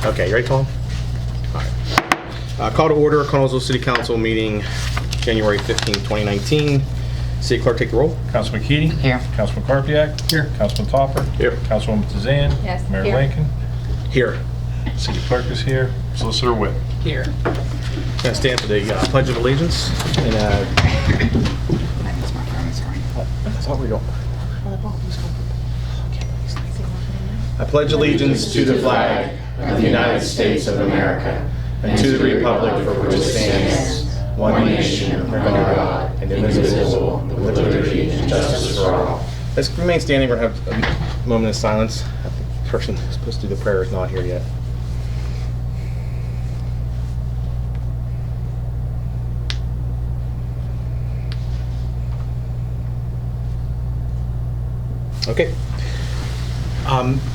Okay, you ready, Tom? All right. Call to order, Connellsville City Council meeting, January 15, 2019. City Clerk, take the roll. Councilman Keating. Here. Councilman Karpiak. Here. Councilman Topper. Here. Councilwoman Tazan. Yes, Mayor here. Lincoln. Here. City Clerk is here. Solicitor Witt. Here. Gonna stand for the Pledge of Allegiance. And I thought we don't. I pledge allegiance to the flag of the United States of America and to the republic for which it stands, one nation, under God, indivisible, with liberty and justice for all. Let's remain standing. We're going to have a moment of silence. The person who's supposed to do the prayer is not here yet. Okay.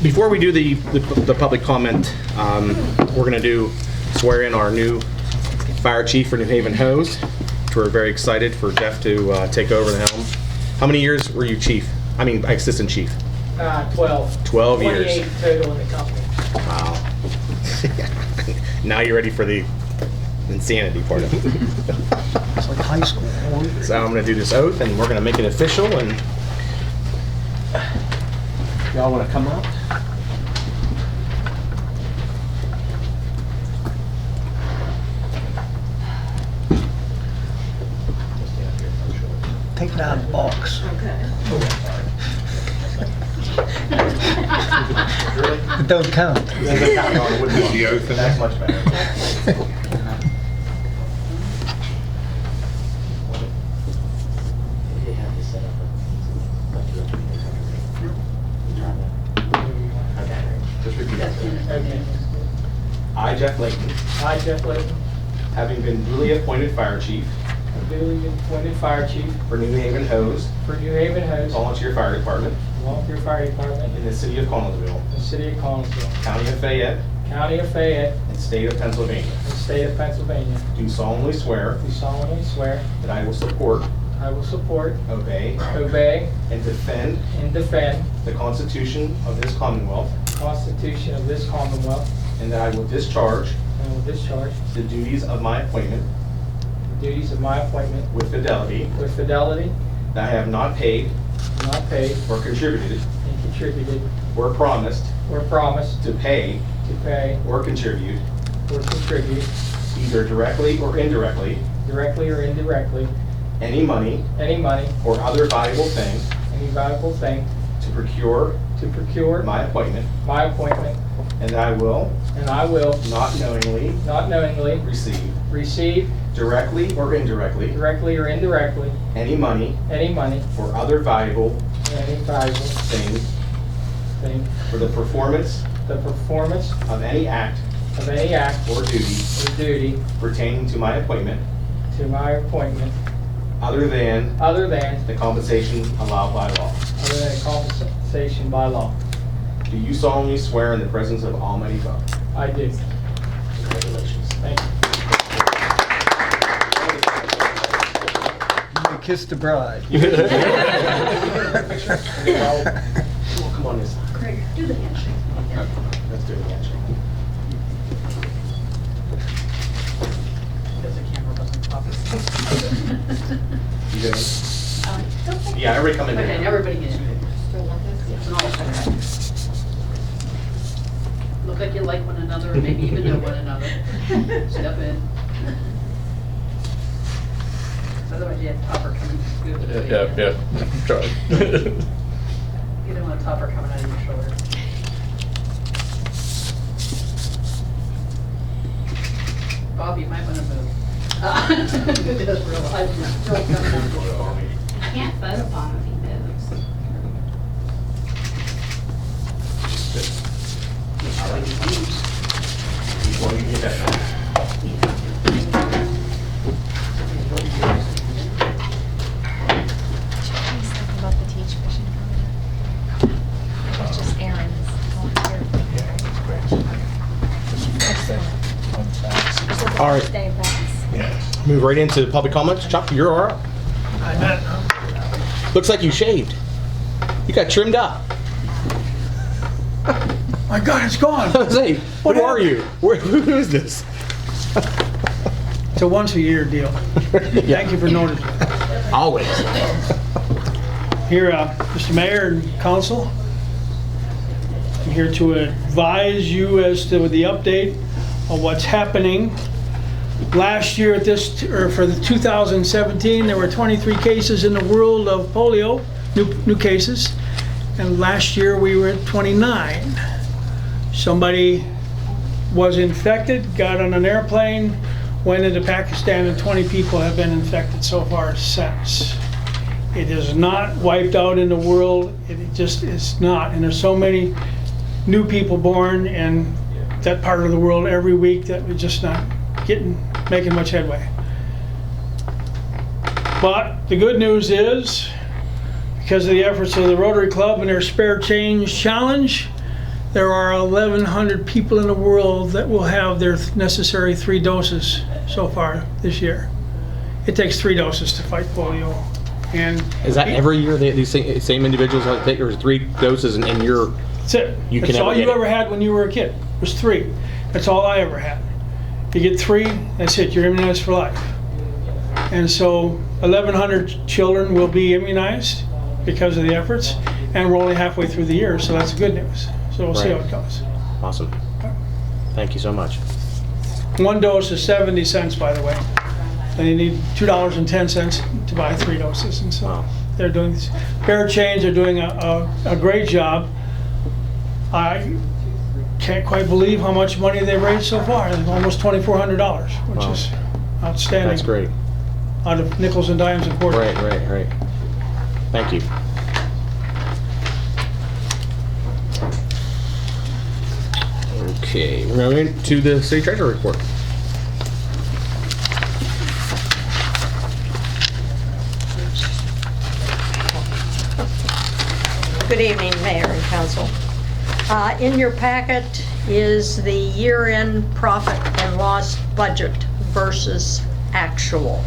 Before we do the public comment, we're going to do swear in our new fire chief for New Haven Hose. We're very excited for Jeff to take over the helm. How many years were you chief? I mean, assistant chief. 12. 12 years. 28 total in the company. Wow. Now you're ready for the insanity part of it. It's like high school. So I'm going to do this oath, and we're going to make it official. And y'all want to come up? Take it out of the box. It don't count. The oath in That's there. much better. Just repeat after me. Okay. I, Jeff Layton, I, Jeff Layton, having been duly appointed fire chief duly appointed fire chief for New Haven Hose for New Haven Hose, Volunteer Fire Department Volunteer Fire Department, in the city of Connellsville, in the city of Connellsville, county of Fayette, county of Fayette, and state of Pennsylvania, and state of Pennsylvania, do solemnly swear do solemnly swear that I will support, I will support, obey, obey, and defend and defend the Constitution of this Commonwealth, the Constitution of this Commonwealth, and that I will discharge and will discharge the duties of my appointment the duties of my appointment with fidelity, with fidelity, that I have not paid not paid or contributed and contributed or promised or promised to pay to pay or contribute, or contribute, either directly or indirectly, directly or indirectly, any money any money, or other valuable thing any valuable thing to procure to procure my appointment, my appointment, and that I will and I will not knowingly not knowingly receive, directly or indirectly, directly or indirectly, any money any money, or other valuable any valuable thing thing, for the performance the performance of any act of any act or duty or duty pertaining to my appointment, to my appointment, other than other than the compensation allowed by law. compensation by law. Do you solemnly swear in the presence of Almighty God? I do. Congratulations. Thank you. You can kiss the bride. Well, come on this side. Craig, do the handshake. Let's do it again. Because the camera doesn't focus. You good? Yeah, everybody come in Okay, there. everybody get in. Okay. Look like you like one another, or maybe even know one another. Step in. Otherwise you have Topper coming. Try. You don't want a Topper coming out of your shoulder. Bob, you might want to move. It does realize you're still coming out. I can't photobomb if he moves. Before you get that. He's talking about the teach fishing coming up. It's just Aaron's volunteer. All right. Day of practice. Move right into public comments. Chuck, you're all right. Looks like you shaved. You got trimmed up. I My God, it's gone. Hey, What who are happened? you? Who is this? It's a once-a-year deal. Thank you for noticing. Always. Here, Mr. Mayor and Council, I'm here to advise you as to the update of what's happening. Last year for the 2017, there were 23 cases in the world of polio, new cases, and last year we were at 29. Somebody was infected, got on an airplane, went into Pakistan, and 20 people have been infected so far since. It is not wiped out in the world, it just is not, and there's so many new people born in that part of the world every week that we're just not making much headway. But the good news is, because of the efforts of the Rotary Club and their Spare Change Challenge, there are 1,100 people in the world that will have their necessary 3 doses so far this year. It takes 3 doses to fight polio. And Is that every year these same individuals have to take, or 3 doses and you're... that's it. You can That's never all get you it. ever had when you were a kid, was 3. That's all I ever had. You get 3, that's it, you're immunized for life. And so 1,100 children will be immunized because of the efforts, and we're only halfway through the year, so that's good news. So we'll see how Right. it goes. Awesome. Thank you so much. 1 dose is 70 cents, by the way. And you need $2.10 to buy 3 doses, and so Wow. they're doing this. Fair Change are doing a great job. I can't quite believe how much money they've raised so far. Almost $2,400, which Wow. is outstanding. That's great. Out of nickels and dimes and quarters. Right. Thank you. Okay, we're moving to the city treasurer report. Good evening, Mayor and Council. In your packet is the year-end profit and loss budget versus actual.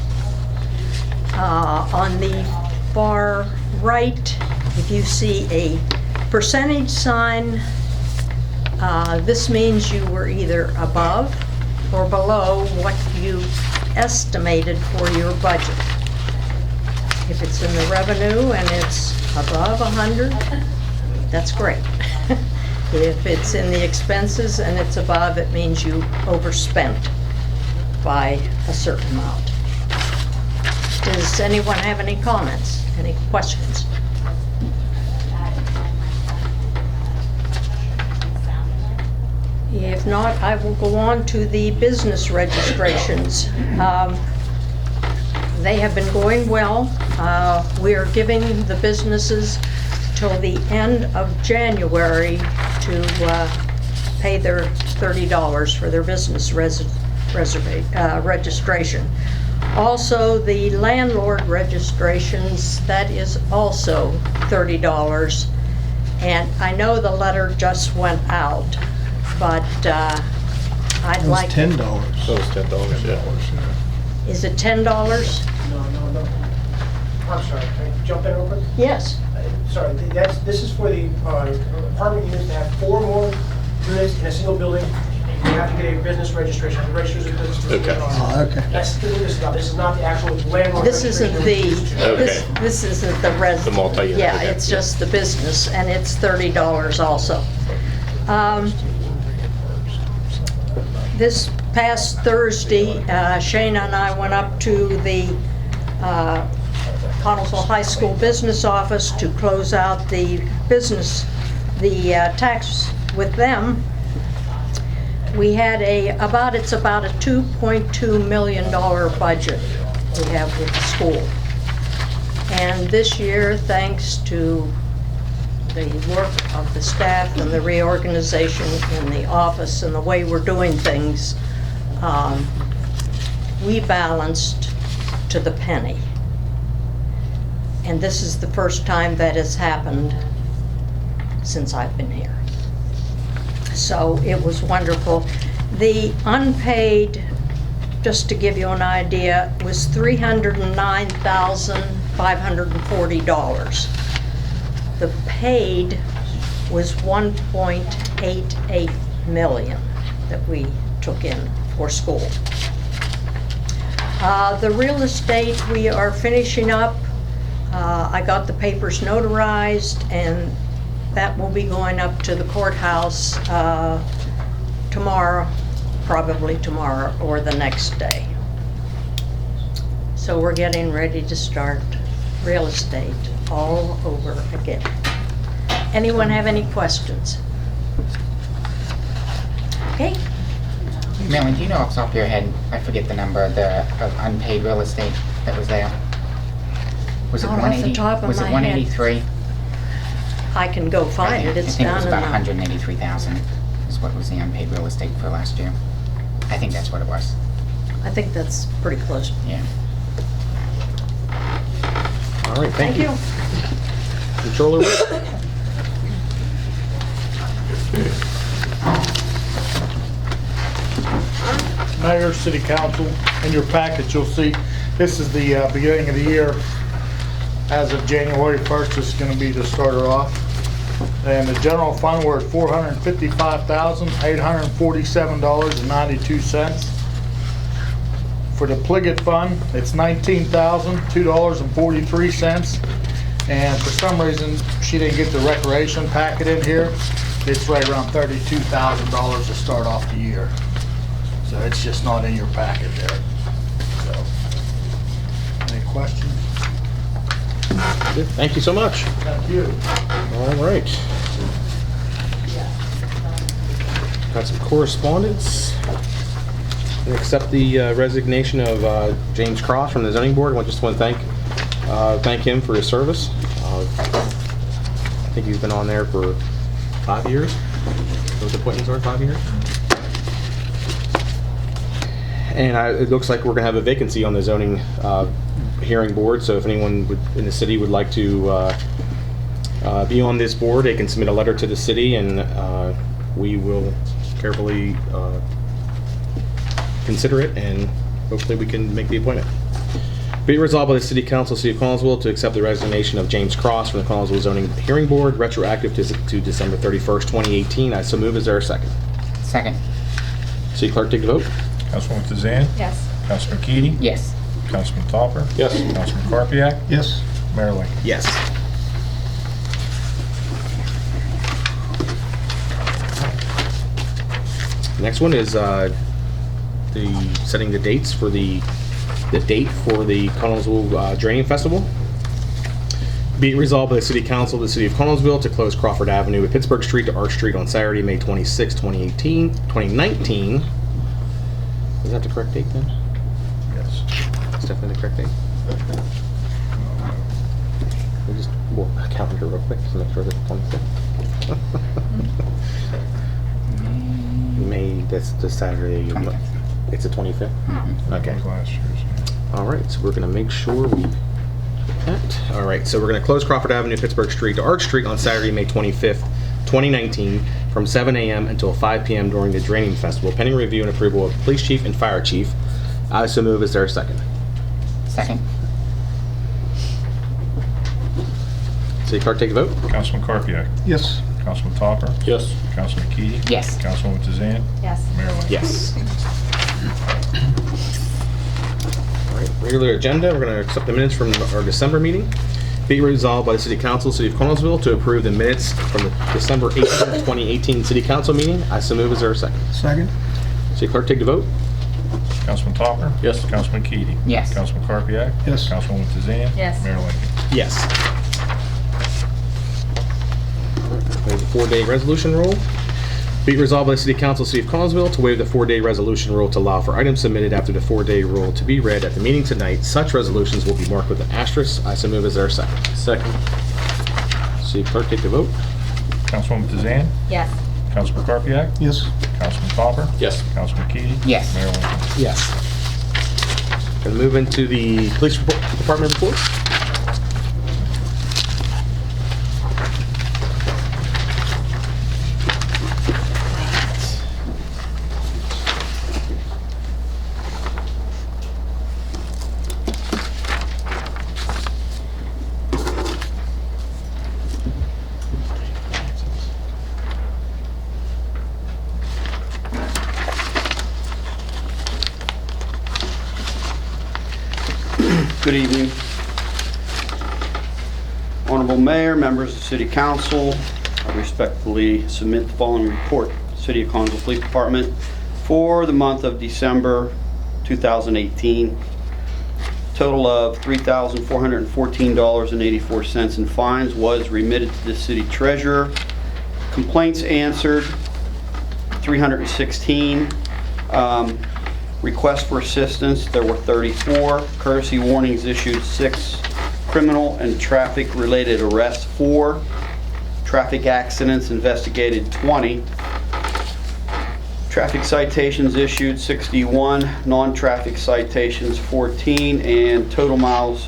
On the far right, if you see a percentage sign, this means you were either above or below what you estimated for your budget. If it's in the revenue and it's above 100, that's great. If it's in the expenses and it's above, it means you overspent by a certain amount. Does anyone have any comments, any questions? If not, I will go on to the business registrations. They have been going well. We are giving the businesses till the end of January to pay their $30 for their business registration. Also, the landlord registrations, that is also $30. And I know the letter just went out, but I'd like... $10. So it's $10, yeah. Is it $10? No. I'm sorry, can I jump in real quick? Yes. Sorry, this is for the apartment units to have 4 more units in a single building. You have to get a business registration. The registers a business. Okay. Oh, okay. That's what this is about. This is not the actual landlord. This isn't registration. this isn't the res... The multi-unit, Yeah, okay. it's just the business, and it's $30 also. This past Thursday, Shana and I went up to the Connellsville High School business office to close out the tax with them. We had it's about a $2.2 million budget we have with the school. And this year, thanks to the work of the staff and the reorganization in the office and the way we're doing things, we balanced to the penny. And this is the first time that has happened since I've been here. So it was wonderful. The unpaid, just to give you an idea, was $309,540. The paid was 1.88 million that we took in for school. The real estate, we are finishing up. I got the papers notarized, and that will be going up to the courthouse tomorrow, probably tomorrow or the next day. So we're getting ready to start real estate all over again. Anyone have any questions? Okay, Marilyn, do you know off the top of your head, I forget the number, of unpaid real estate that was there? Was it Not off the 180? top of Was it my head. 183? I can go find it, it's I think it down was in about the... 183,000 is what was the unpaid real estate for last year. I think that's what it was, I think that's pretty close. yeah. All right, thank you. you. Controller Witt. Mayor, City Council, in your packet, you'll see, this is the beginning of the year. As of January 1st, this is going to be the starter off. And the general fund, we're at $455,847.92. For the Pliget fund, it's $19,002.43. And for some reason, she didn't get the recreation packet in here. It's right around $32,000 to start off the year. So it's just not in your packet there. So, any questions? Good, thank you so much. Thank you. All right. Got some correspondence. We accept the resignation of James Cross from the zoning board. I just want to thank him for his service. I think he's been on there for 5 years. Those appointments are 5 years. And it looks like we're going to have a vacancy on the zoning hearing board, so if anyone in the city would like to be on this board, they can submit a letter to the city, and we will carefully consider it, and hopefully we can make the appointment. Be it resolved by the City Council, City of Collinsville, to accept the resignation of James Cross from the Collinsville Zoning Hearing Board, retroactive to December 31st, 2018. I so move. Is there a second? Second, City Clerk, take the vote. Councilwoman Tazan? Yes. Councilman Keating? yes. Councilman Topper? Yes. Councilman Karpiak? Yes. Mayor Lincoln? Yes. Next one is setting the dates for the date for the Collinsville Draining Festival. Be it resolved by the City Council of the City of Collinsville to close Crawford Avenue at Pittsburgh Street to Arch Street on Saturday, May 26, 2019. Is that the correct date then? Yes. That's definitely the correct date. We'll count here real quick just to make sure that it's 26. May, that's the Saturday. 25th. It's the 25th? Okay. That was last year's. All right, so we're going to make sure we get that. All right, so we're going to close Crawford Avenue, Pittsburgh Street to Arch Street on Saturday, May 25th, 2019, from 7 a.m. until 5 p.m. during the Draining Festival, pending review and approval of Police Chief and Fire Chief. I so move. Is there a second? Second, City Clerk, take the vote. Councilman Karpiak? Yes. Councilman Topper? Yes. Councilman Keating? yes. Councilwoman Tazan? Yes. Mayor Lincoln? Yes. All right, regular agenda, we're going to accept the minutes from our December meeting. Be resolved by the City Council, City of Collinsville, to approve the minutes from the December 18th, 2018 City Council meeting. I so move. Is there a second? Second? City Clerk, take the vote. Councilman Topper? Yes. Councilman Keating? Yes. Councilman Karpiak? Yes. Councilwoman Tazan? Yes. Mayor Lincoln? Yes. There's a 4-day resolution rule. Be it resolved by the City Council, City of Collinsville, to waive the 4-day resolution rule to allow for items submitted after the 4-day rule to be read at the meeting tonight. Such resolutions will be marked with an asterisk. I so move. Is there a second? Second. City Clerk, take the vote. Councilwoman Tazan? Yes. Councilman Karpiak? Yes. Councilman Topper? Yes. Councilman Keating? Yes. Mayor Lincoln? Yes. Gonna move into the Police Department report. Good evening. Honorable Mayor, members of the City Council, I respectfully submit the following report. City of Connersville Police Department for the month of December 2018. Total of $3,414.84 in fines was remitted to the city treasurer. Complaints answered, 316. Requests for assistance, there were 34. Courtesy warnings issued, 6. Criminal and traffic related arrests, 4. Traffic accidents investigated, 20. Traffic citations issued, 61. Non-traffic citations, 14. And total miles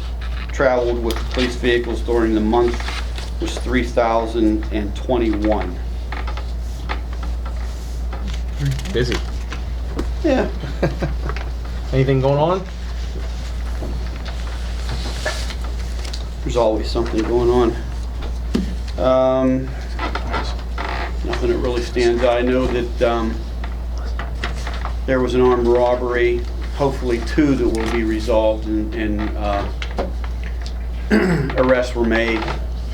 traveled with police vehicles during the month was 3,021. Busy. Yeah. Anything going on? There's always something going on. Nothing that really stands out. I know that there was an armed robbery, hopefully 2 that will be resolved, and arrests were made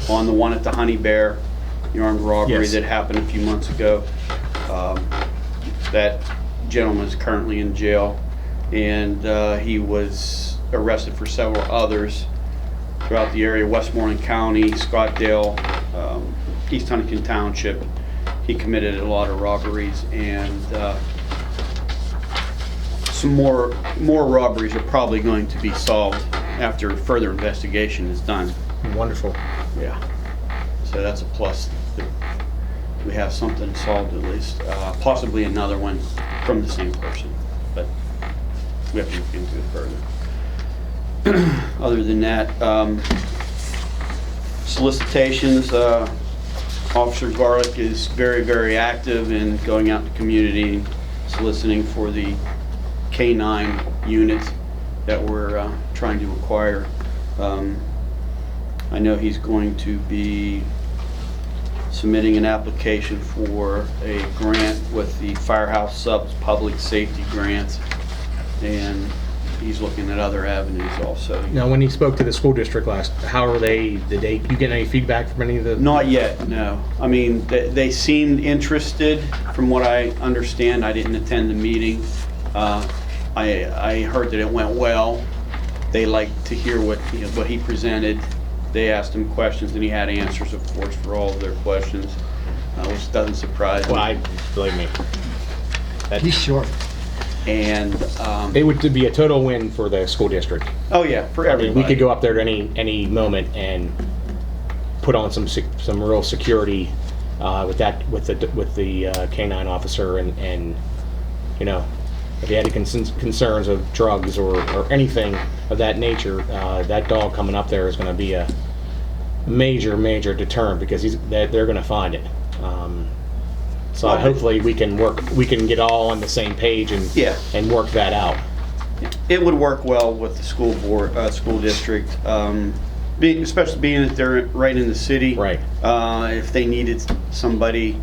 on the one at the Honey Bear, the armed robbery Yes. that happened a few months ago. That gentleman is currently in jail, and he was arrested for several others throughout the area, Westmoreland County, Scottdale, East Huntington Township. He committed a lot of robberies, and some more robberies are probably going to be solved after further investigation is done. Wonderful. Yeah. So that's a plus. That we have something solved at least. Possibly another one from the same person, but we have to look into it further. Other than that, solicitations, Officer Garlick is very, very active in going out in the community, soliciting for the K-9 unit that we're trying to acquire. I know he's going to be submitting an application for a grant with the Firehouse Subs Public Safety Grant, and he's looking at other avenues also. Now, when you spoke to the school district last, how are they, did you get any feedback from any of the? Not yet, no. I mean, they seemed interested, from what I understand. I didn't attend the meeting. I heard that it went well. They liked to hear what he presented. They asked him questions, and he had answers, of course, for all of their questions, which doesn't surprise me. Well, believe me. He's short. And it would be a total win for the school district. Oh yeah, for I everybody. mean, we could go up there at any moment and put on some real security with the K-9 officer, and you know, if you had any concerns of drugs or anything of that nature, that dog coming up there is going to be a major deterrent, because they're going to find it. So hopefully we can get all on the same page and work that out. It would work well with the school board, school district, especially being that they're right in the city. Right. If they needed somebody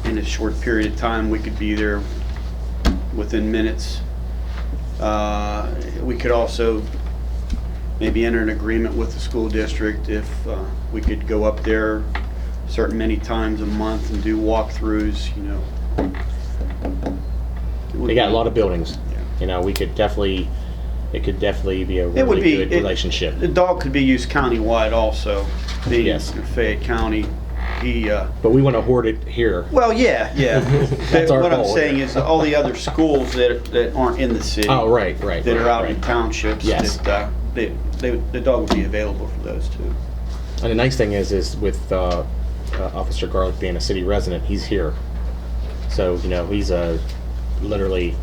in a short period of time, we could be there within minutes. We could also maybe enter an agreement with the school district if we could go up there certain many times a month and do walkthroughs, you know. They got a lot of buildings. Yeah. You know, it could definitely be a really good relationship. The dog could be used countywide also, being Yes. in Fayette County. But we want to hoard it here. Well, yeah. That's our what I'm goal. saying is all the other schools that aren't in the city. Oh, right. That are out in townships. Yes. That, the dog would be available for those too. And the nice thing is with Officer Garlick being a city resident, he's here. So, you know, he's literally,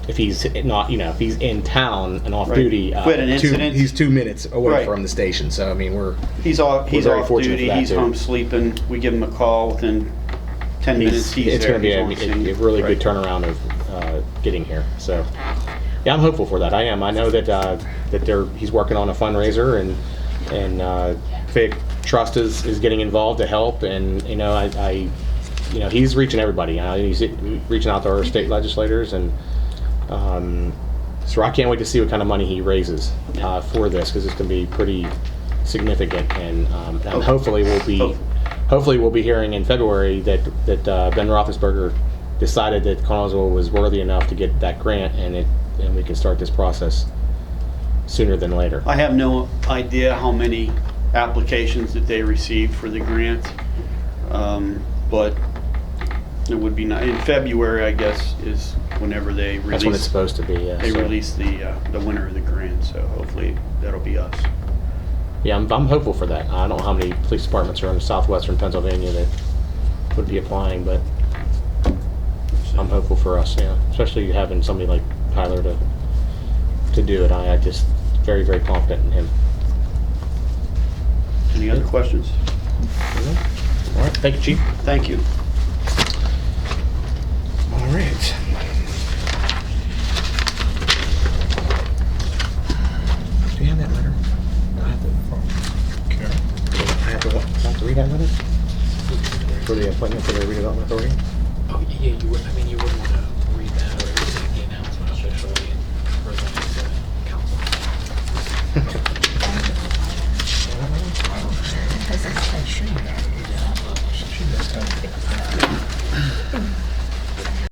if he's not, you know, if he's in town and off Right. duty, Quit an incident. he's 2 minutes away Right. from the station. So, I mean, He's very off fortunate duty. for that, He's too. home sleeping. We give him a call within 10 minutes. He's it's there. going to be He's on scene. a really Right. good turnaround of getting here. So, yeah, I'm hopeful for that. I am. I know that he's working on a fundraiser, and Fayette Trust is getting involved to help, and you know, you know, he's reaching everybody. He's reaching out to our state legislators, and So I can't wait to see what kind of money he raises for this, because it's going to be pretty significant, and hopefully we'll be hearing in February that Ben Roethlisberger decided that Connellsville was worthy enough to get that grant, and we can start this process sooner than later. I have no idea how many applications that they received for the grant, but it would be in February, I guess, is whenever they release. That's when it's supposed to be. Yeah. They so, release the winner of the grant, so hopefully that'll be us. Yeah, I'm hopeful for that. I don't know how many police departments are in southwestern Pennsylvania that would be applying, but I'm hopeful for us. Yeah, especially having somebody like Tyler to do it. I just very, very confident in him. Any other questions? All right, thank you, Chief. Thank you. All right. Do you have that letter? I have to read that letter? For the appointment for the redevelopment authority? Oh, yeah, you would, I mean, you wouldn't want to